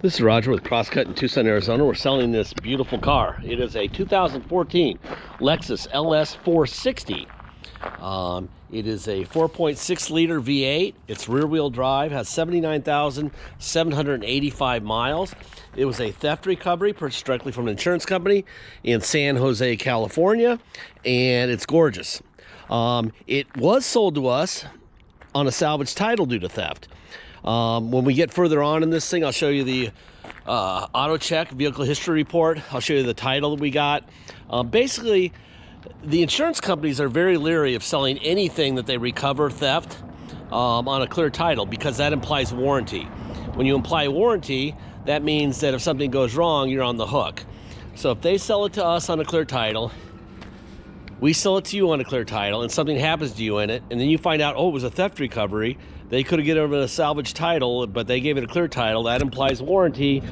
This is Roger with Crosscut in Tucson, Arizona. We're selling this beautiful car. It is a 2014 Lexus LS 460. It is a 4.6 liter V8. It's rear wheel drive, has 79,785 miles. It was a theft recovery purchased directly from an insurance company in San Jose, California, and it's gorgeous. It was sold to us on a salvage title due to theft. When we get further on in this thing, I'll show you the auto check vehicle history report. I'll show you the title that we got. Basically, the insurance companies are very leery of selling anything that they recover theft on a clear title, because that implies warranty. When you imply warranty, that means that if something goes wrong, you're on the hook. So if they sell it to us on a clear title, we sell it to you on a clear title, and something happens to you in it, and then you find out, oh, it was a theft recovery. They could have given it a salvage title, but they gave it a clear title. That implies warranty.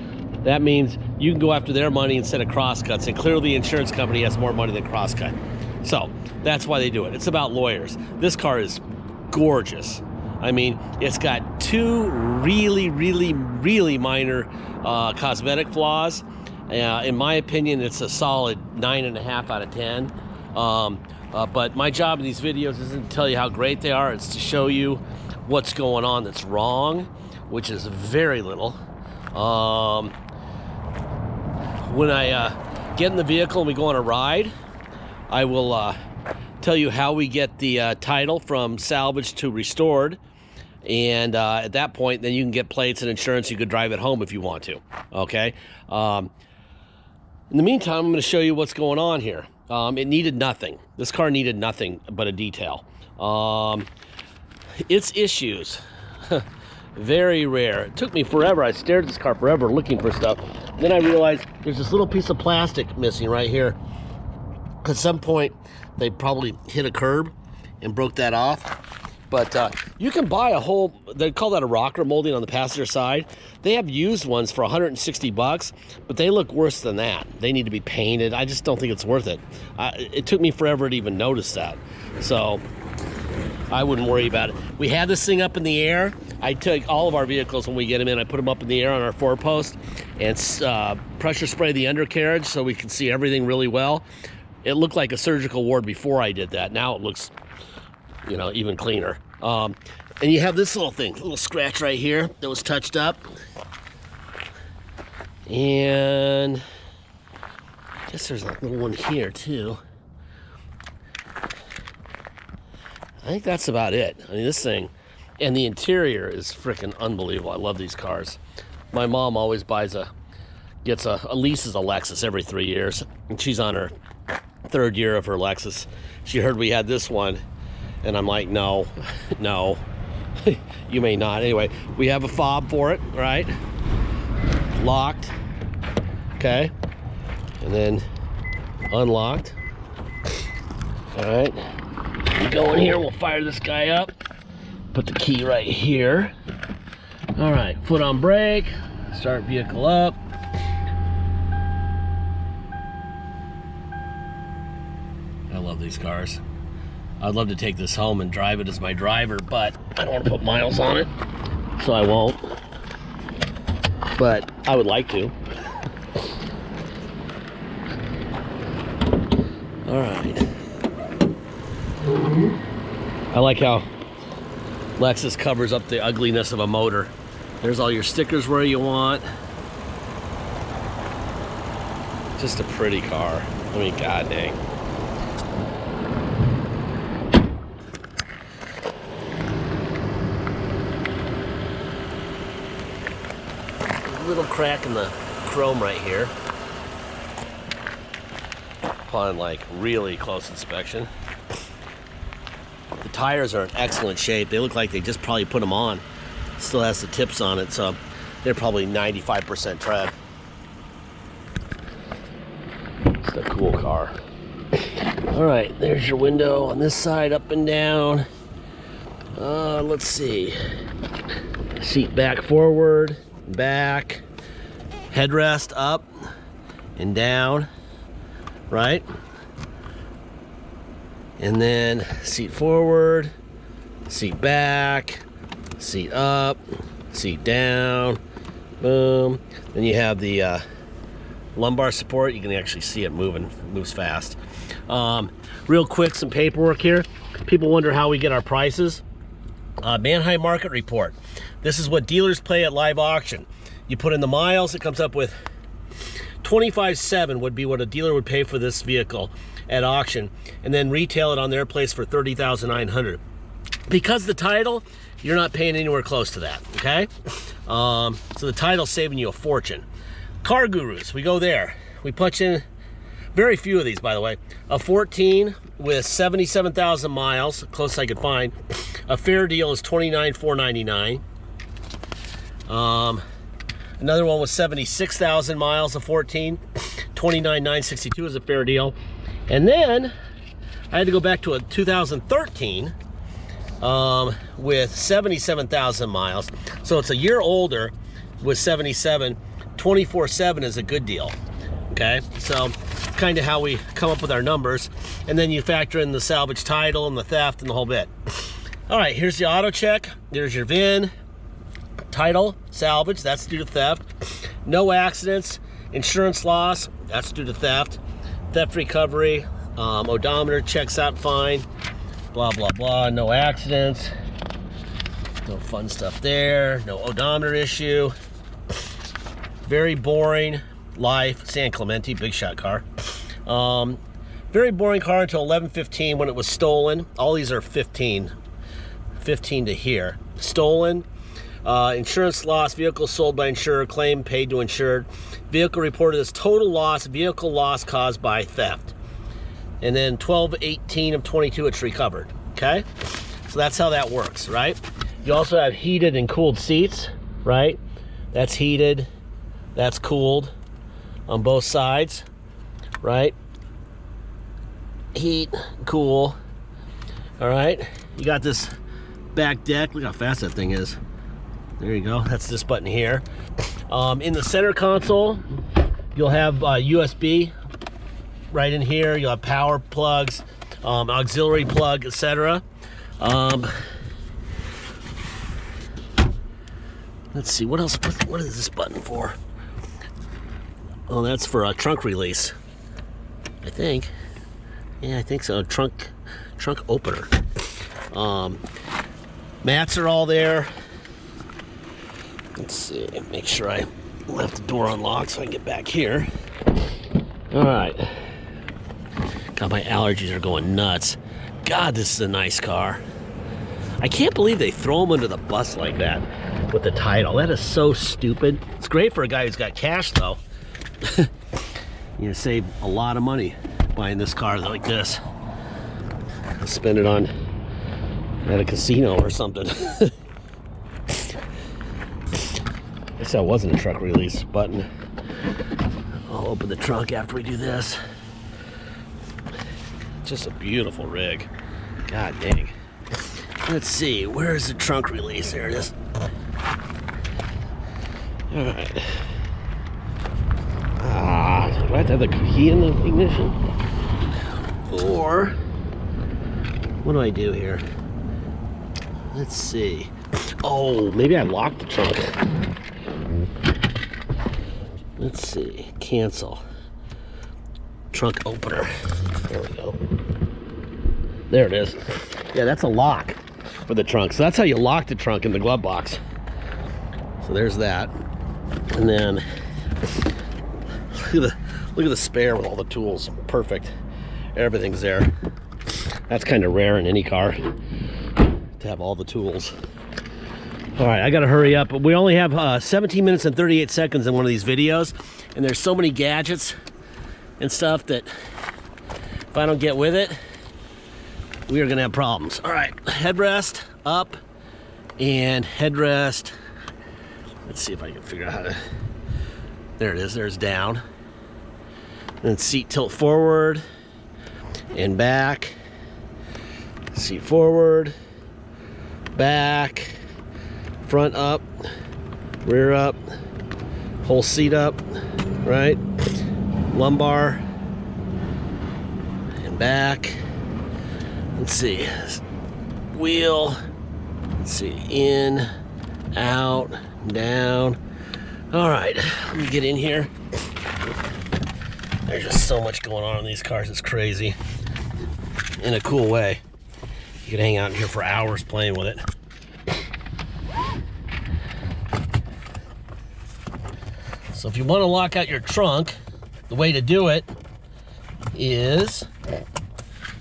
That means you can go after their money instead of Crosscut's, and clearly the insurance company has more money than Crosscut. So that's why they do it. It's about lawyers. This car is gorgeous. I mean, it's got two really minor cosmetic flaws. In my opinion, it's a solid 9.5 out of 10. But my job in these videos isn't to tell you how great they are. It's to show you what's going on that's wrong, which is very little. When I get in the vehicle and we go on a ride, I will tell you how we get the title from salvage to restored. And at that point, then you can get plates and insurance. You could drive it home if you want to. Okay. In the meantime, I'm going to show you what's going on here. It needed nothing. This car needed nothing but a detail. Its issues, very rare. It took me forever. I stared at this car forever looking for stuff. Then I realized there's this little piece of plastic missing right here. At some point, they probably hit a curb and broke that off. But you can buy a whole, they call that a rocker molding on the passenger side. They have used ones for 160 bucks, but they look worse than that. They need to be painted. I just don't think it's worth it. It took me forever to even notice that. So I wouldn't worry about it. We had this thing up in the air. I take all of our vehicles when we get them in, I put them up in the air on our four-post and pressure spray the undercarriage so we can see everything really well. It looked like a surgical ward before I did that. Now it looks, you know, even cleaner. And you have this little thing, a little scratch right here that was touched up. And I guess there's a little one here too. I think that's about it. I mean, this thing, and the interior is freaking unbelievable. I love these cars. My mom always leases a Lexus every 3 years, and she's on her 3rd year of her Lexus. She heard we had this one, and I'm like, no, no, you may not. Anyway, we have a fob for it, right? Locked, okay, and then unlocked. All right, we go in here, we'll fire this guy up, put the key right here. All right, foot on brake, start vehicle up. I love these cars. I'd love to take this home and drive it as my driver, but I don't want to put miles on it, so I won't. But I would like to. All right. I like how Lexus covers up the ugliness of a motor. There's all your stickers where you want. Just a pretty car. I mean, god dang. Little crack in the chrome right here upon like really close inspection. The tires are in excellent shape. They look like they just probably put them on. Still has the tips on it, so they're probably 95% tread. It's a cool car. All right, there's your window on this side, up and down. Let's see. Seat back forward. Back, headrest up and down, right? And then seat forward, seat back, seat up, seat down, Boom. Then you have the lumbar support. You can actually see it moving. It moves fast. Real quick, some paperwork here. People wonder how we get our prices. Manheim Market Report. This is what dealers pay at live auction. You put in the miles, it comes up with 25.7 would be what a dealer would pay for this vehicle at auction, and then retail it on their place for $30,900. Because the title, you're not paying anywhere close to that, okay? So the title's saving you a fortune. Car Gurus, we go there. We punch in, very few of these, by the way, a 14 with 77,000 miles, closest I could find. A fair deal is $29,499. Another one was 76,000 miles, a 14, $29,962 is a fair deal. And then I had to go back to a 2013 with 77,000 miles. So it's a year older with 77. 24/7 is a good deal. Okay, so kind of how we come up with our numbers, and then you factor in the salvage title and the theft and the whole bit. All right, here's the auto check. There's your VIN, title, salvage, that's due to theft. No accidents, insurance loss, that's due to theft. Theft recovery, odometer checks out fine, blah, blah, blah. No accidents, no fun stuff there, no odometer issue. Very boring life. San Clemente, big shot car. Very boring car until 11/15 when it was stolen. All these are 15 to here. Stolen. Insurance loss, vehicle sold by insurer, claim paid to insured. Vehicle reported as total loss, vehicle loss caused by theft. And then 12/18 of 22, it's recovered. Okay? So that's how that works, right? You also have heated and cooled seats, right? That's heated, that's cooled on both sides, right? Heat, cool. All right, you got this back deck. Look how fast that thing is. There you go. That's this button here. In the center console, you'll have USB right in here. You'll have power plugs, auxiliary plug, etc. Let's see, what else? What is this button for? Oh, that's for a trunk release, I think. Yeah, I think so. Trunk opener. Mats are all there. Let's see, make sure I left the door unlocked so I can get back here. All right. God, my allergies are going nuts. God, this is a nice car. I can't believe they throw them under the bus like that with the title. That is so stupid. It's great for a guy who's got cash, though. You save a lot of money buying this car like this. I'll spend it on at a casino or something. I guess that wasn't a truck release button. I'll open the trunk after we do this. Just a beautiful rig. God dang. Let's see, where is the trunk release? There it is. All right. Do I have to have the key in the ignition? Or what do I do here? Let's see. Oh, maybe I locked the trunk. Let's see. Cancel. Trunk opener. There we go. There it is. Yeah, that's a lock for the trunk. So that's how you lock the trunk in the glove box. So there's that. And then look at the spare with all the tools. Perfect. Everything's there. That's kind of rare in any car to have all the tools. All right, I gotta hurry up. We only have 17 minutes and 38 seconds in one of these videos, and there's so many gadgets and stuff that if I don't get with it, we are gonna have problems. All right, headrest up and headrest. Let's see if I can figure out how to, there it is, there's down. And then seat tilt forward and back. Seat forward, back, front up, rear up, whole seat up, right? Lumbar and back. Let's see, wheel, let's see, in, out, down, All right, let me get in here. There's just so much going on in these cars, it's crazy. In a cool way. You could hang out in here for hours playing with it. So if you want to lock out your trunk, the way to do it is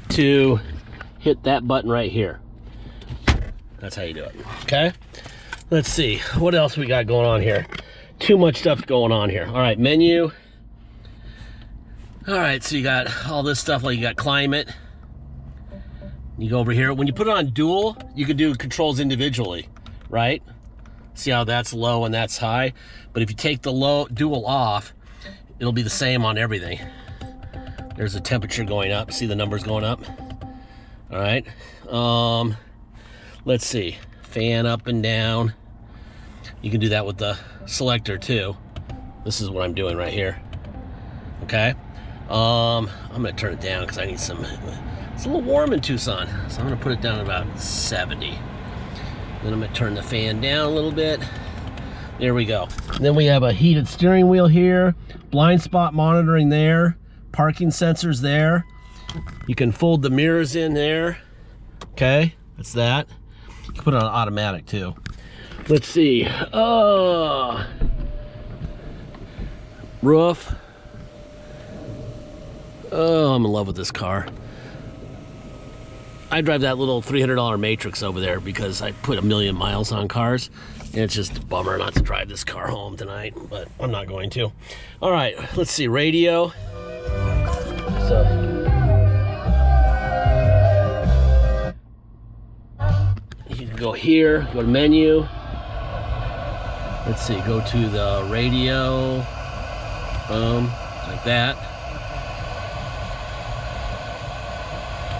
to hit that button right here. That's how you do it, okay? Let's see, what else we got going on here? Too much stuff going on here. All right, menu. All right, so you got all this stuff, like you got climate. You go over here. When you put it on dual, you can do controls individually, right? See how that's low and that's high? But if you take the low dual off, it'll be the same on everything. There's the temperature going up. See the numbers going up? All right. Let's see. Fan up and down. You can do that with the selector too. This is what I'm doing right here. Okay. I'm gonna turn it down because I need some. It's a little warm in Tucson, so I'm gonna put it down to about 70. Then I'm gonna turn the fan down a little bit. There we go. And then we have a heated steering wheel here, blind spot monitoring there, parking sensors there. You can fold the mirrors in there. Okay, that's that. You can put it on automatic too. Let's see. Roof. Oh, I'm in love with this car. I drive that little $300 Matrix over there because I put 1,000,000 miles on cars. And it's just a bummer not to drive this car home tonight, but I'm not going to. All right, let's see, radio. So, you can go here, go to menu. Let's see, go to the radio, like that.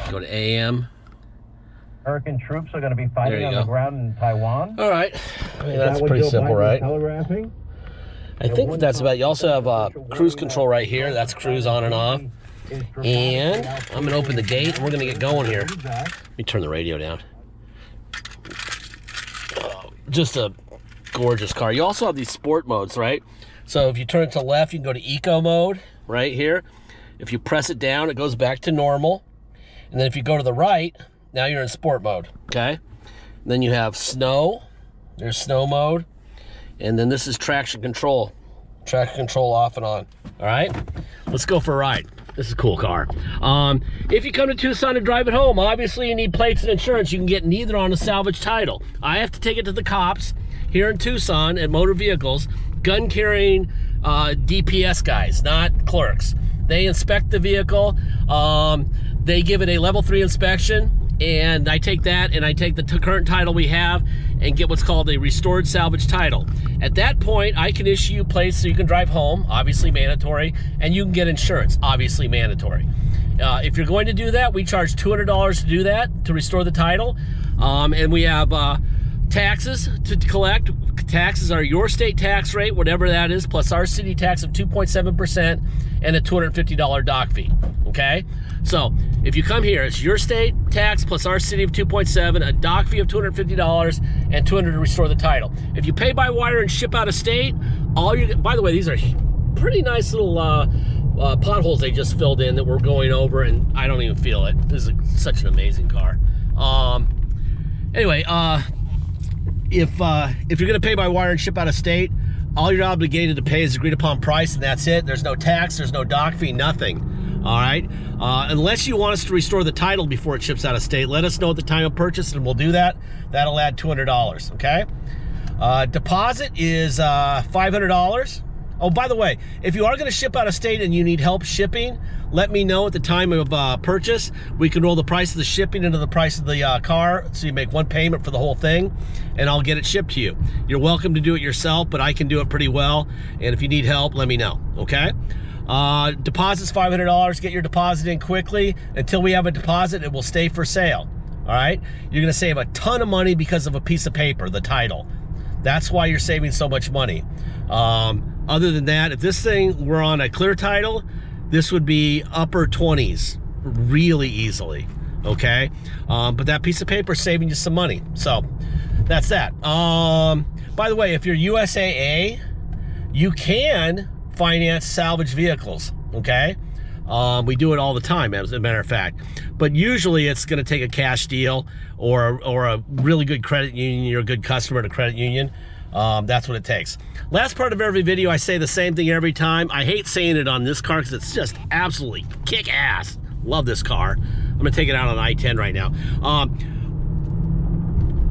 Go to AM. American troops are going to be fighting on the ground in Taiwan. All right. I mean, that's pretty simple, right? Telegraphing? I think that's about it. You also have cruise control right here. That's cruise on and off. And I'm going to open the gate, and we're going to get going here. Let me turn the radio down. Oh, just a gorgeous car. You also have these sport modes, right? So if you turn it to left, you can go to eco mode right here. If you press it down, it goes back to normal. And then if you go to the right, now you're in sport mode, okay? And then you have snow. There's snow mode. And then this is traction control. Traction control off and on, all right? Let's go for a ride. This is a cool car. If you come to Tucson to drive it home, obviously you need plates and insurance. You can get neither on a salvage title. I have to take it to the cops here in Tucson at Motor Vehicles, gun-carrying DPS guys, not clerks. They inspect the vehicle. They give it a level 3 inspection, and I take that and I take the current title we have and get what's called a restored salvage title. At that point, I can issue you plates so you can drive home, obviously mandatory, and you can get insurance, obviously mandatory. If you're going to do that, we charge $200 to do that, to restore the title. And we have taxes to collect. Taxes are your state tax rate, whatever that is, plus our city tax of 2.7% and a $250 dock fee, okay? So if you come here, it's your state tax plus our city of 2.7, a dock fee of $250, and $200 to restore the title. If you pay by wire and ship out of state, all you, by the way, these are pretty nice little potholes they just filled in that we're going over, and I don't even feel it. This is such an amazing car. Anyway, if you're gonna pay by wire and ship out of state, all you're obligated to pay is agreed upon price, and that's it. There's no tax, there's no dock fee, nothing. All right, unless you want us to restore the title before it ships out of state, let us know at the time of purchase and we'll do that. That'll add $200, okay? Deposit is $500. Oh, by the way, if you are gonna ship out of state and you need help shipping, let me know at the time of purchase. We can roll the price of the shipping into the price of the car, so you make one payment for the whole thing, and I'll get it shipped to you. You're welcome to do it yourself, but I can do it pretty well, and if you need help, let me know, okay? Deposit's $500. Get your deposit in quickly. Until we have a deposit, it will stay for sale, all right? You're gonna save a ton of money because of a piece of paper, the title. That's why you're saving so much money. Other than that, if this thing were on a clear title, this would be upper 20s really easily, okay? But that piece of paper is saving you some money. So that's that. By the way, if you're USAA, you can finance salvage vehicles, okay? We do it all the time, as a matter of fact. But usually it's going to take a cash deal or a really good credit union. You're a good customer at a credit union. That's what it takes. Last part of every video, I say the same thing every time. I hate saying it on this car because it's just absolutely kick-ass. Love this car. I'm going to take it out on I-10 right now.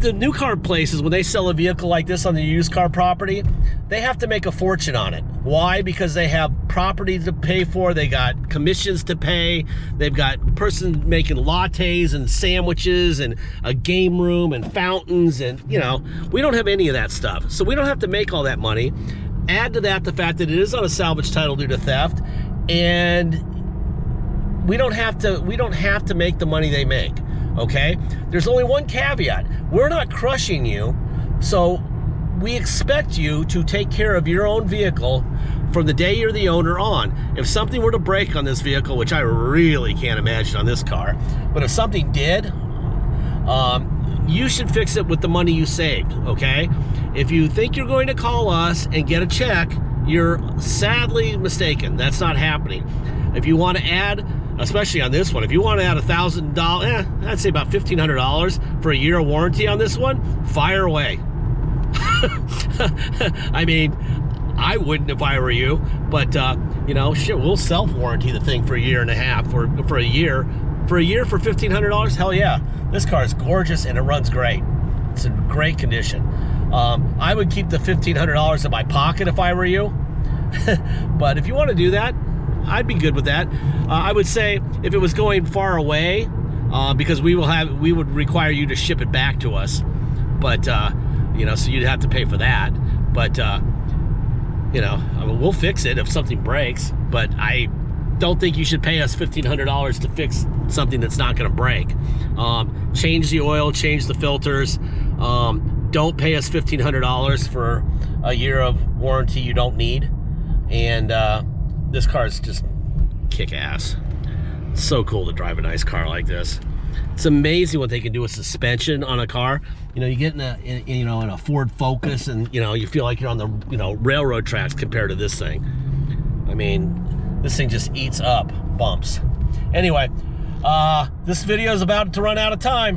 The new car places, when they sell a vehicle like this on the used car property, they have to make a fortune on it. Why? Because they have property to pay for, they got commissions to pay, they've got a person making lattes and sandwiches and a game room and fountains, and you know, we don't have any of that stuff. So we don't have to make all that money. Add to that the fact that it is on a salvage title due to theft, and we don't have to make the money they make. Okay, there's only one caveat. We're not crushing you, so we expect you to take care of your own vehicle from the day you're the owner on. If something were to break on this vehicle, which I really can't imagine on this car, but if something did, you should fix it with the money you saved, okay? If you think you're going to call us and get a check, you're sadly mistaken. That's not happening. If you want to add, especially on this one, if you want to add $1,000, I'd say about $1,500 for a year of warranty on this one, fire away. I mean, I wouldn't if I were you, but you know, shit, we'll self-warranty the thing for a year and a half, or for a year for $1,500. Hell yeah, this car is gorgeous and it runs great. It's in great condition. I would keep the $1,500 in my pocket if I were you. But if you want to do that, I'd be good with that. I would say if it was going far away, because we would require you to ship it back to us, but you know, so you'd have to pay for that. But you know, I mean, we'll fix it if something breaks, but I don't think you should pay us $1,500 to fix something that's not going to break. Change the oil, change the filters. Don't pay us $1,500 for a year of warranty you don't need. And this car is just kick-ass. It's so cool to drive a nice car like this. It's amazing what they can do with suspension on a car. You know, you get in a Ford Focus, and you know, you feel like you're on the railroad tracks compared to this thing. I mean, this thing just eats up bumps. Anyway, this video is about to run out of time.